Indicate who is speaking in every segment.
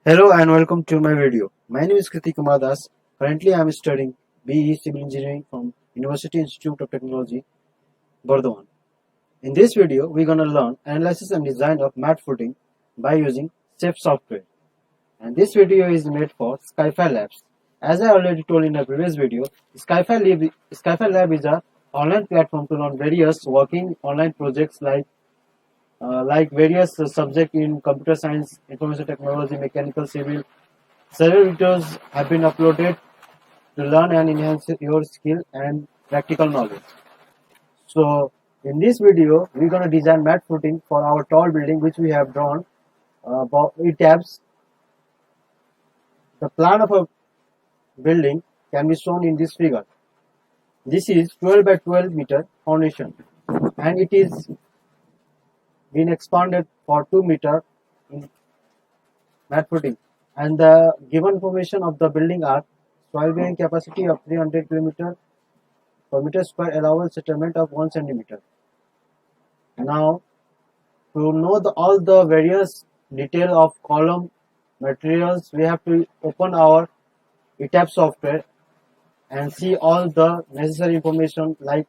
Speaker 1: Hello and welcome to my video. My name is Kriti Kumar Das. Currently I am studying BE Civil Engineering from University Institute of Technology, Bardhaman. In this video, we're gonna learn analysis and design of mat footing by using SAFE software. And this video is made for Skyfi Labs. As I already told in a previous video, Skyfi Lab is a online platform to learn various working online projects like various subjects in computer science, information technology, mechanical, civil. Several videos have been uploaded to learn and enhance your skill and practical knowledge. So in this video, we're going to design mat footing for our tall building which we have drawn. It tabs. The plan of a building can be shown in this figure. This is 12 by 12 meter foundation and it is been expanded for 2 meter in mat footing, and the given information of the building are soil bearing capacity of 300 km per meter square, allowable settlement of 1 centimeter. Now to know all the various detail of column materials, we have to open our ETAP software and see all the necessary information like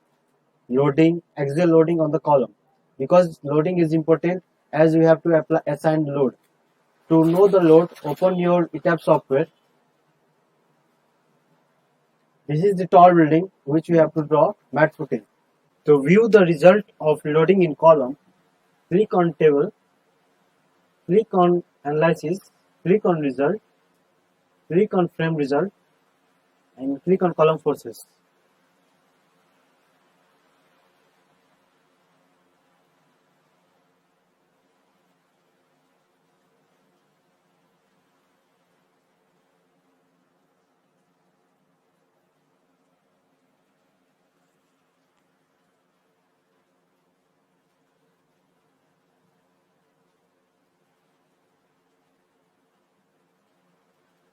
Speaker 1: loading, axial loading on the column, because loading is important as we have to apply assigned load. To know the load, open your ETAP software. This is the tall building which we have to draw mat footing. To view the result of loading in column, click on table, click on analysis, click on result, click on frame result, and click on column forces.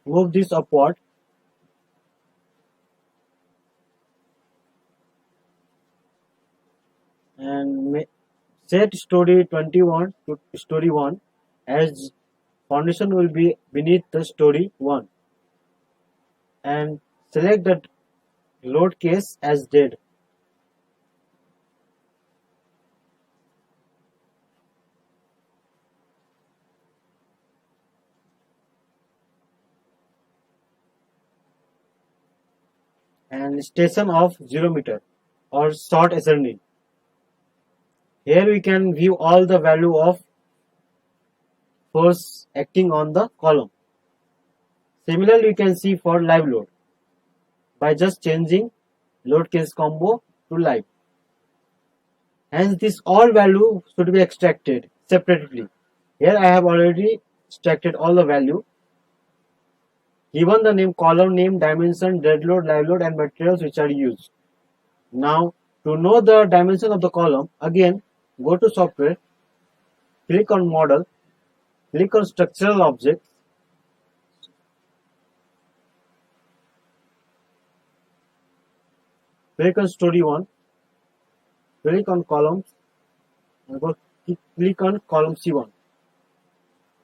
Speaker 1: Move this upward. And set story 21 to story 1 as foundation will be beneath the story 1, and select the load case as dead. And station of 0 meter or short ascending. Here we can view all the value of force acting on the column. Similarly, you can see for live load by just changing load case combo to live. Hence, this all value should be extracted separately. Here I have already extracted all the value. Given the name, column name, dimension, dead load, live load, and materials which are used. Now, to know the dimension of the column, again go to software, click on model, click on structural objects, click on story 1, click on columns, and click on column C1.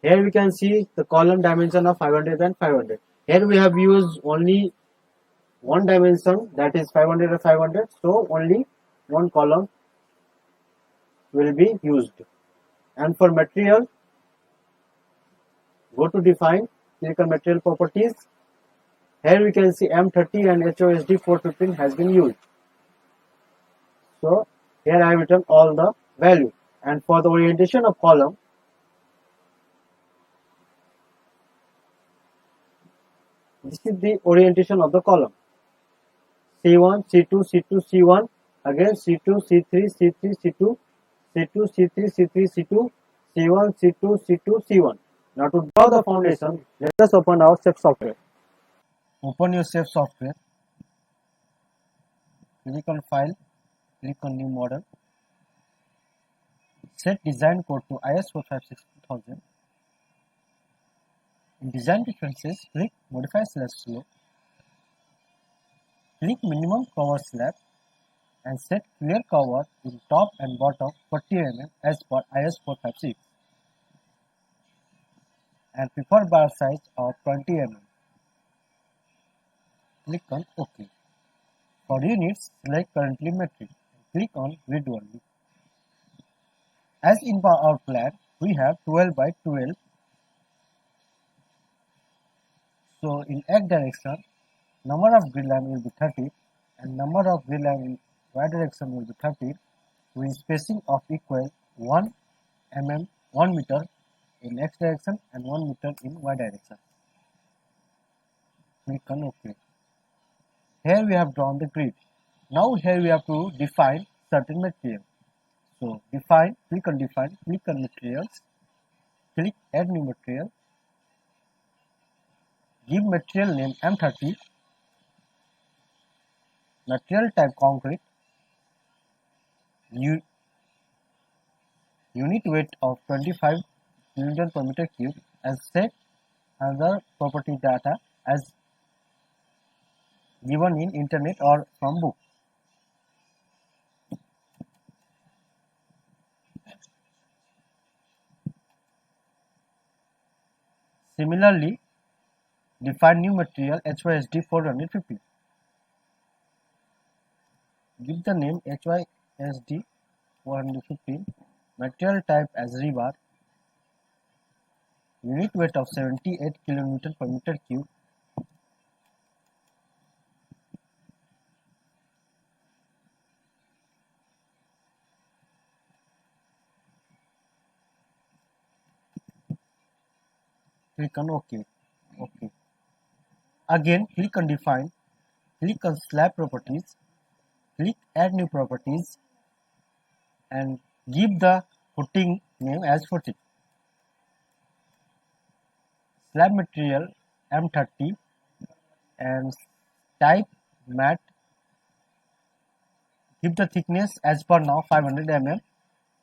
Speaker 1: Here we can see the column dimension of 500 and 500. Here we have used only one dimension, that is 500 and 500, so only one column will be used. And for material, go to define, click on material properties. Here we can see M30 and HOSD 415 has been used. So here I have written all the value. And for the orientation of column, this is the orientation of the column. C1, C2, C2, C1, again C2, C3, C3, C2, C2, C3, C3, C2, C1, C2, C2, C1. Now to draw the foundation, let us open our SAFE software. Open your SAFE software. Click on File, click on New Model. Set design code to IS456-2000. In design preferences, click Modify Slope. Click Minimum Cover Slab and set clear cover in top and bottom 40 mm as per IS456. and preferred bar size of 20 mm. Click on OK. For units, select currently metric. Click on grid only. As in our plan, we have 12 by 12. So in x direction, number of grid line will be 30 and number of grid line in y direction will be 30 with spacing of equal 1 mm 1 meter in x direction and 1 meter in y direction. Click on OK. Here we have drawn the grid. Now here we have to define certain material. So define, click on materials, click add new material, give material name M30, material type concrete, unit weight of 25 kilonewton per meter cube, and set other property data as given in internet or from book. Similarly, define new material HYSD 450. Give the name HYSD 415, material type as rebar, unit weight of 78 kilonewton per meter cube, click on OK. OK. Again, click on define, click on slab properties, click add new properties and give the footing name as footing. Slab material M30 and type mat. Give the thickness as per now 500 mm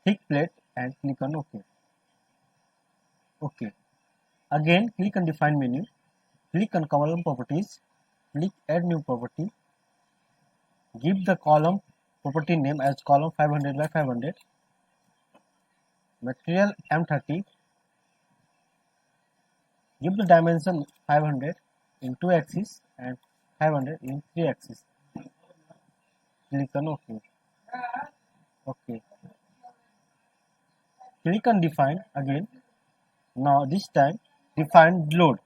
Speaker 1: thick plate and click on OK. OK. Again, click on define menu, click on column properties, click add new property, give the column property name as column 500 by 500, material M30, give the dimension 500 in 2 axis and 500 in 3 axis. Click on OK. OK. Click on define again. Now this time define load.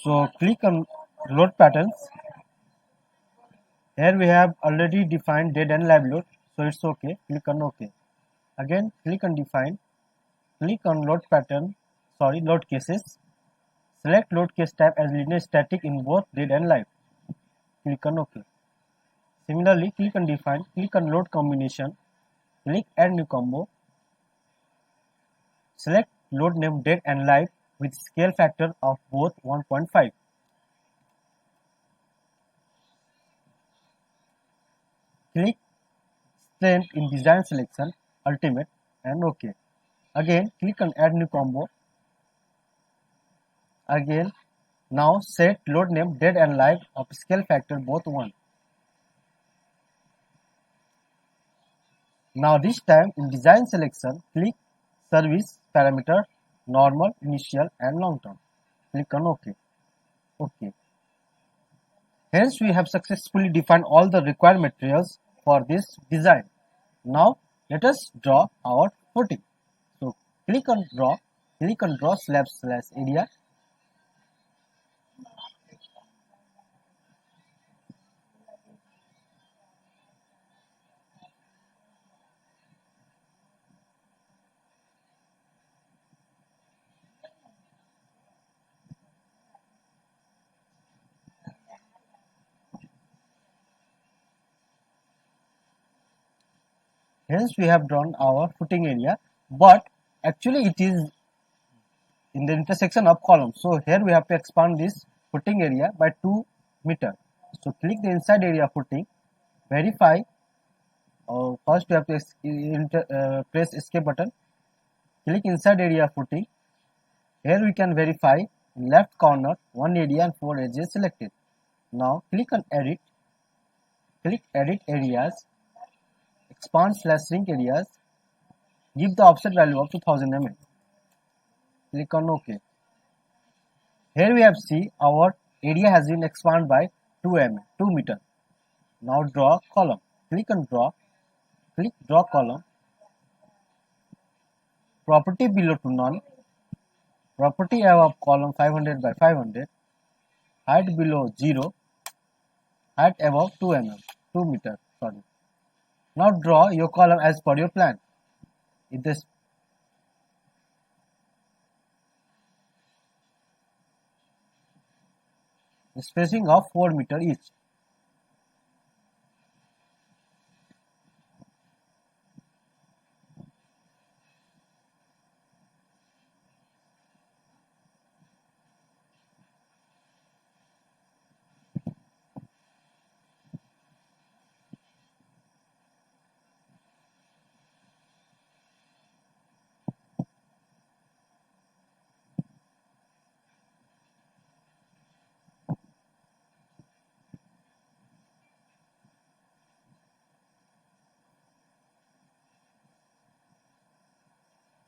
Speaker 1: So click on load patterns. Here we have already defined dead and live load, so it's okay. Click on OK. Again, click on define. Click on load pattern. Load cases. Select load case type as linear static in both dead and live. Click on OK. Similarly, click on define. Click on load combination. Click add new combo. Select load name dead and live with scale factor of both 1.5. Click strength in design selection, ultimate and OK. Again, click on add new combo. Again, now set load name dead and live of scale factor both 1. Now this time in design selection, click service parameter, normal, initial and long term. Click on OK. OK. Hence we have successfully defined all the required materials for this design. Now let us draw our footing. So click on draw slab/area. Hence we have drawn our footing area, but actually it is in the intersection of columns. So here we have to expand this footing area by 2 meter. So click the inside area footing, verify. First we have to press escape button. Click inside area footing. Here we can verify in left corner 1 area and 4 edges selected. Now click on edit. Click edit areas. Expand/shrink areas. Give the offset value of 2000 mm. Click on OK. Here we have see our area has been expanded by 2 meter. Now draw column. Click on draw. Click draw column. Property below to none. Property above column 500 by 500. Height below 0. Height above 2 meter. Sorry. Now draw your column as per your plan. If the spacing of 4 meter each.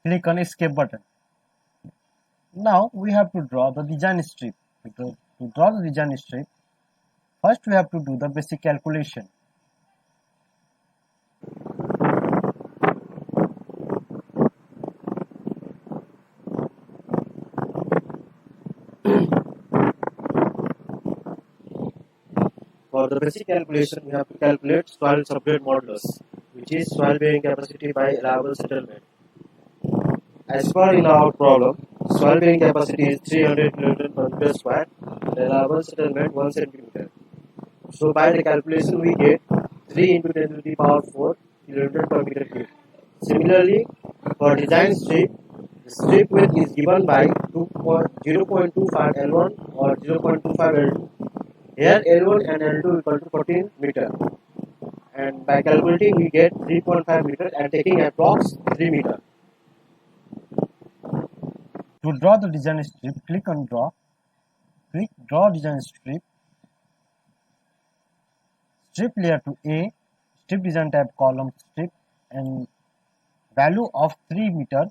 Speaker 1: Click on escape button. Now we have to draw the design strip. To draw the design strip, first we have to do the basic calculation. For the basic calculation, we have to calculate soil subgrade modulus, which is soil bearing capacity by allowable settlement. As per in our problem, soil bearing capacity is 300 kN per meter square and allowable settlement 1 centimeter. So by the calculation we get 3 into 10 to the power 4 kN per meter cube. Similarly, for design strip, the strip width is given by 0.25 L1 or 0.25 L2. Here L1 and L2 equal to 14 meter. And by calculating we get 3.5 meter and taking approx 3 meter. To draw the design strip, click on draw. Click draw design strip. Strip layer to A. Strip design type column strip and value of 3 meter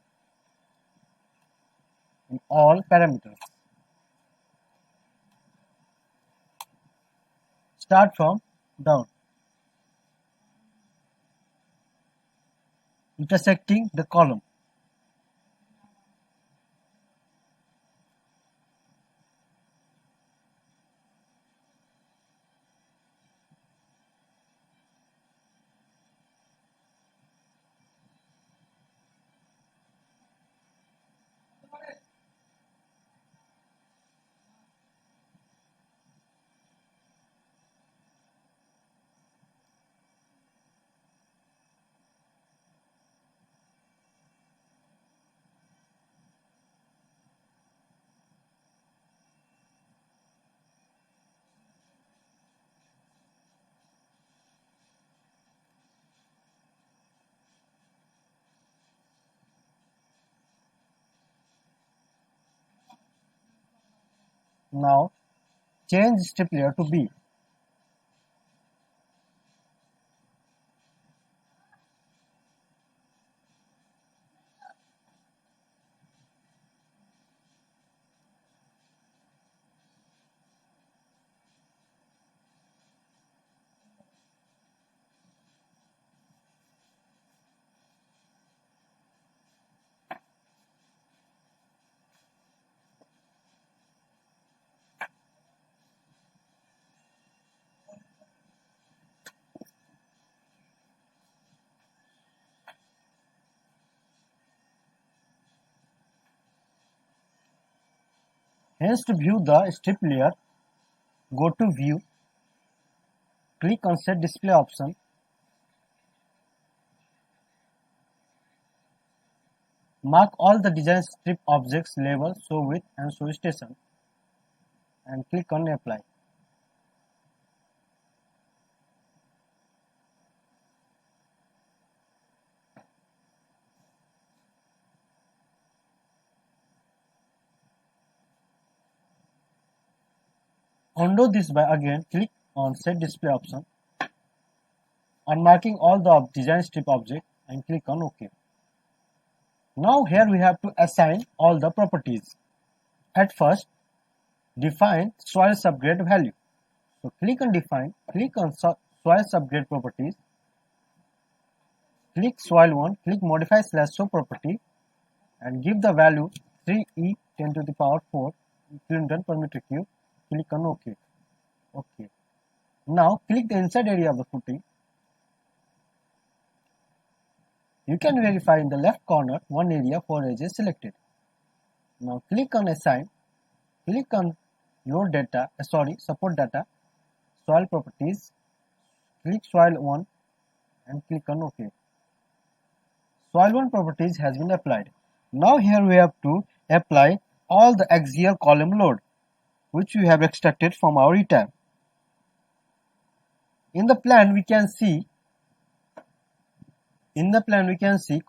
Speaker 1: in all parameters. Start from down. Intersecting the column. Now change strip layer to B. Hence to view the strip layer, go to view, click on set display option. Mark all the design strip objects label show width and show station and click on apply. Undo this by again click on set display option, unmarking all the design strip object and click on OK. Now here we have to assign all the properties. At first, define soil subgrade value. So click on define, click on soil subgrade properties, click soil 1, click modify / show property and give the value 3e 10 to the power 4 kilonewton per meter cube. Click on OK. OK. Now click the inside area of the footing. You can verify in the left corner one area for edges selected. Now click on assign, click on load data, support data, soil properties, click soil 1 and click on OK. Soil 1 properties has been applied. Now here we have to apply all the axial column load which we have extracted from our ETAB. In the plan we can see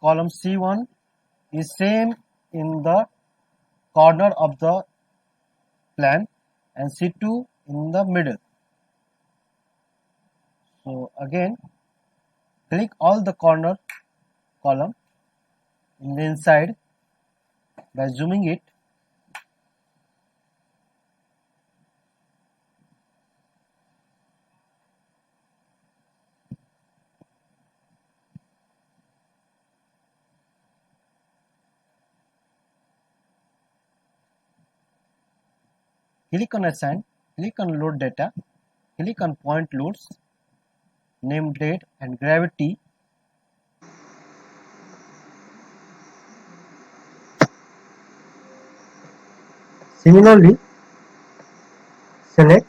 Speaker 1: column C1 is same in the corner of the plan and C2 in the middle. So again click all the corner column in the inside by zooming it. Click on assign, click on load data, click on point loads, name date and gravity. Similarly, select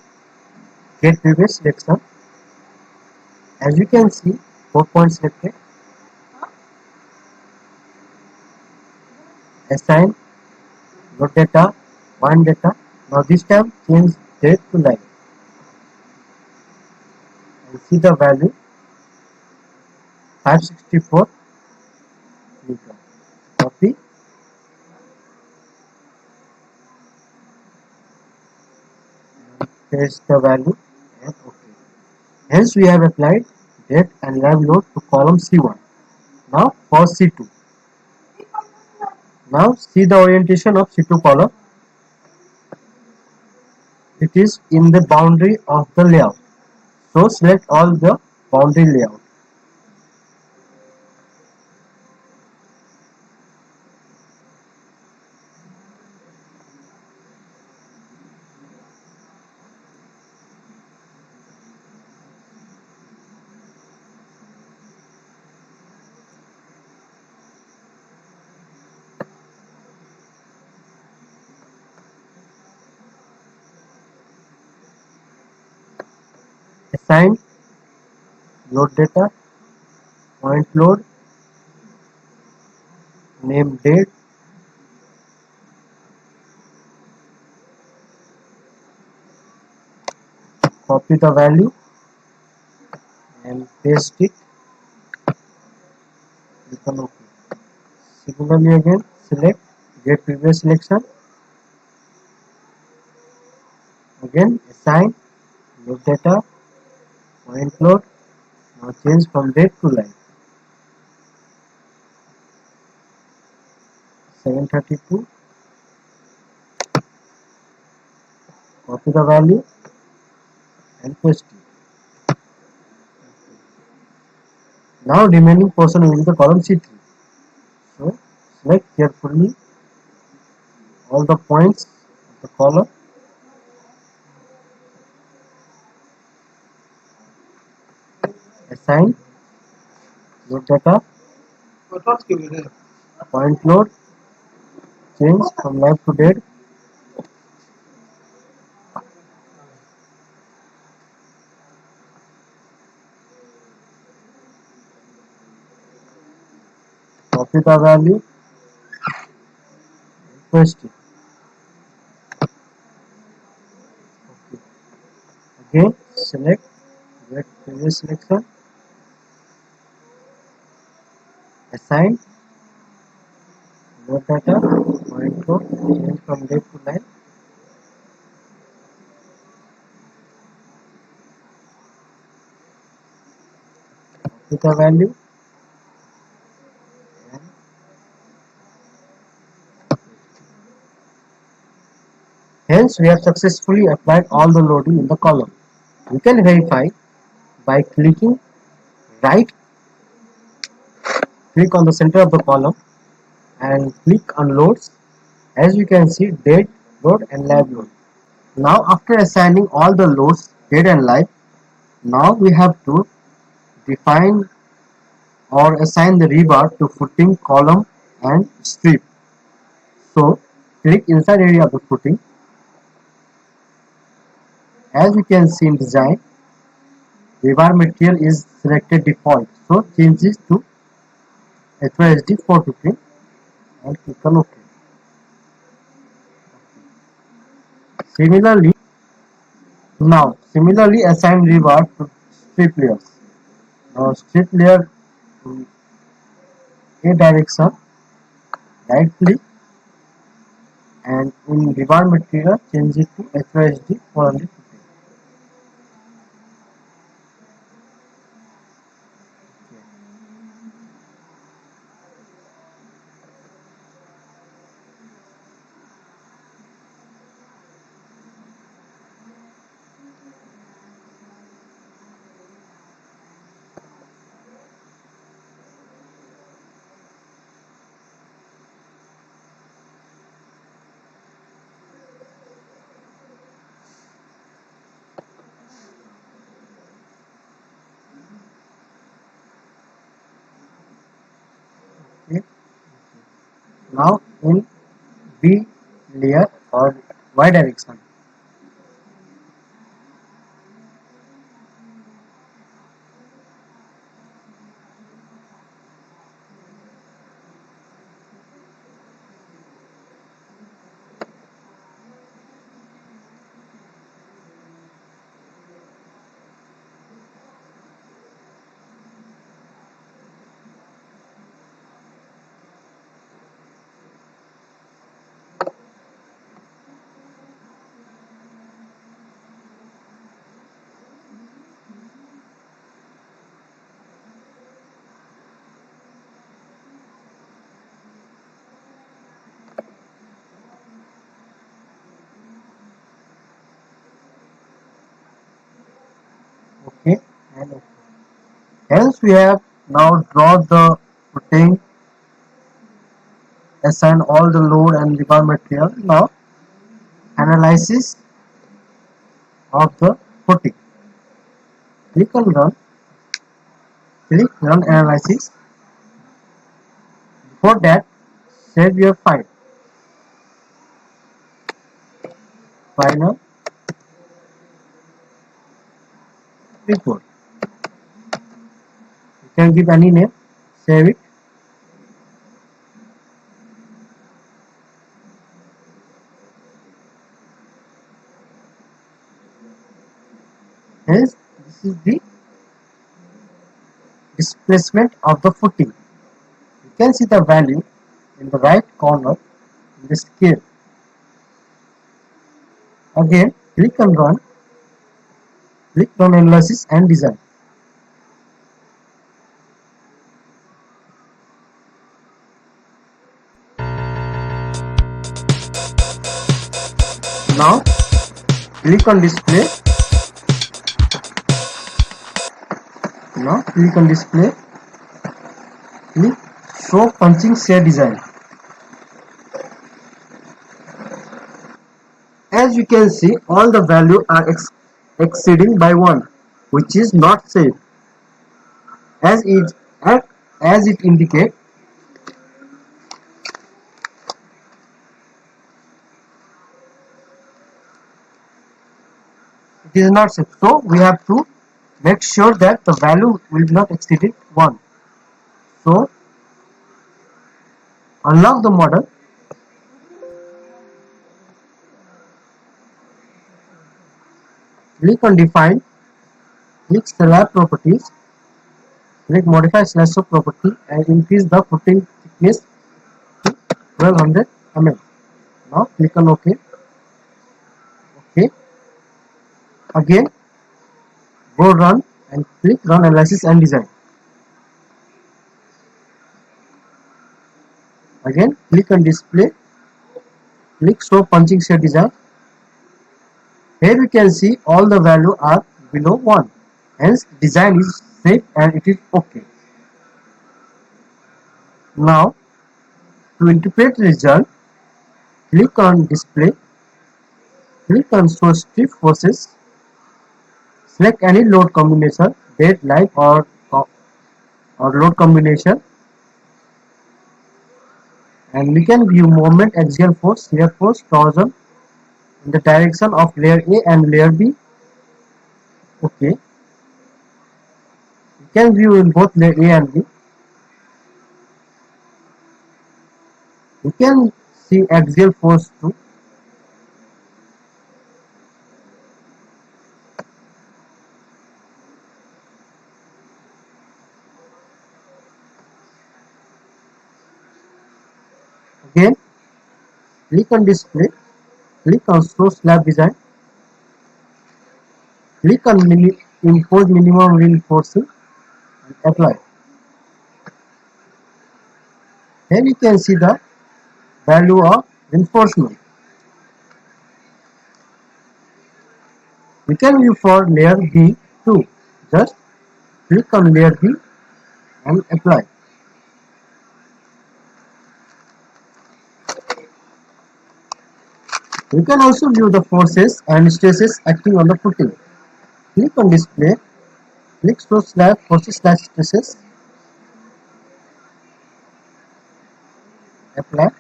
Speaker 1: get previous selection. As you can see, 4 points selected. Assign load data, point data. Now this time change date to live and see the value 564 Newton. Copy paste the value and OK. Hence we have applied date and live load to column C1. Now for C2. Now see the orientation of C2 column. It is in the boundary of the layout. So select all the boundary layout. Assign load data, point load, name date, copy the value and paste it. Click on OK. Similarly again select get previous selection. Again assign load data, point load. Now change from date to line. 732. Copy the value and paste it. Now remaining portion will be the column C3. So select carefully all the points of the column. Assign load data, point load, change from live to date. Copy the value, paste it. Okay. Again select get previous selection. Assign load data, point load, change from date to line. Copy the value and Hence, we have successfully applied all the loading in the column. You can verify by clicking right click on the center of the column and click on loads. As you can see, dead load and live load. Now after assigning all the loads dead and live, now we have to define or assign the rebar to footing, column and strip. So click inside area of the footing. As you can see in design, rebar material is selected default. So change this to HYSD 450 and click on OK. Similarly assign rebar to strip layers. Now strip layer to A direction, right click and in rebar material change it to HYSD 450. Okay. Now in B layer or Y direction. Okay and OK. Hence we have now draw the footing, assign all the load and rebar material. Now analysis of the footing. Click on run. Click run analysis. Before that, save your file. Final report. You can give any name. Save it. Hence, this is the displacement of the footing. You can see the value in the right corner in the scale. Again, click on run. Click on analysis and design. Now, click on display. Now, click on display. Click show punching share design. As you can see, all the values are exceeding by 1, which is not safe. As it indicates, it is not safe. So we have to make sure that the value will not exceed 1. So unlock the model. Click on define. Click slab properties. Click modify slash of property and increase the footing thickness to 1200 mm. Now click on OK. OK. Again, go run and click run analysis and design. Again, click on display. Click show punching share design. Here we can see all the value are below 1. Hence design is safe and it is okay. Now to interpret result, click on display, click on show strip forces, select any load combination, dead, live or load combination, and we can view moment, axial force, shear force, torsion in the direction of layer A and layer B. Okay, we can view in both layer A and B. We can see axial force too. Again, click on display, click on show slab design, click on impose minimum reinforcing and apply. Here you can see the value of reinforcement. We can view for layer B too. Just click on layer B and apply. We can also view the forces and stresses acting on the footing. Click on display, click show slab forces slash stresses, apply.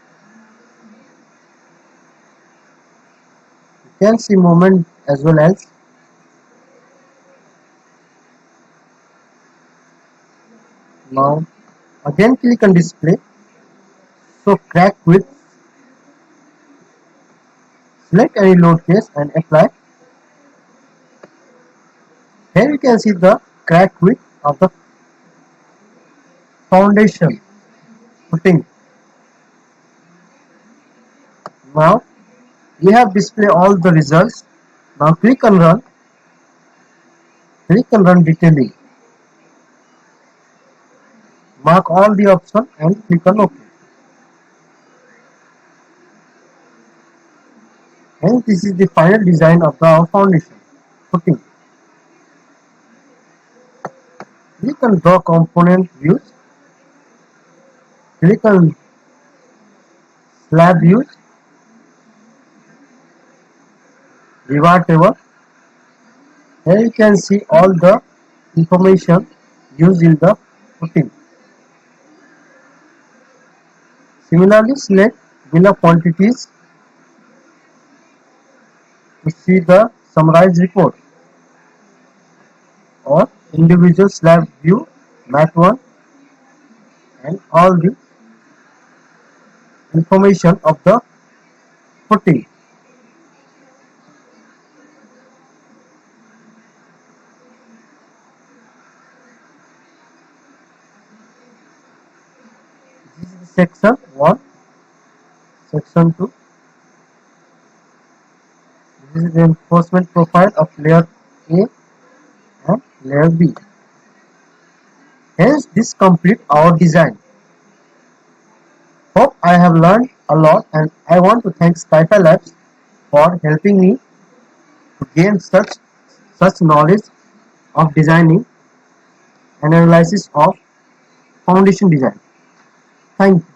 Speaker 1: You can see moment as well as now. Again click on display, so crack width, select any load case and apply. Here you can see the crack width of the foundation footing. Now we have displayed all the results. Now click on run detailing. Mark all the options and click on OK. And this is the final design of the foundation footing. Click on draw component views. Click on slab views, reward table. Here you can see all the information used in the footing. Similarly, select bill of quantities to see the summarized report, or individual slab view, mat 1, and all the information of the footing. This is section 1, section 2. This is the reinforcement profile of layer A and layer B. Hence, this completes our design. Hope I have learned a lot, and I want to thank Skyfi Labs for helping me to gain such knowledge of designing and analysis of foundation design. Thank you.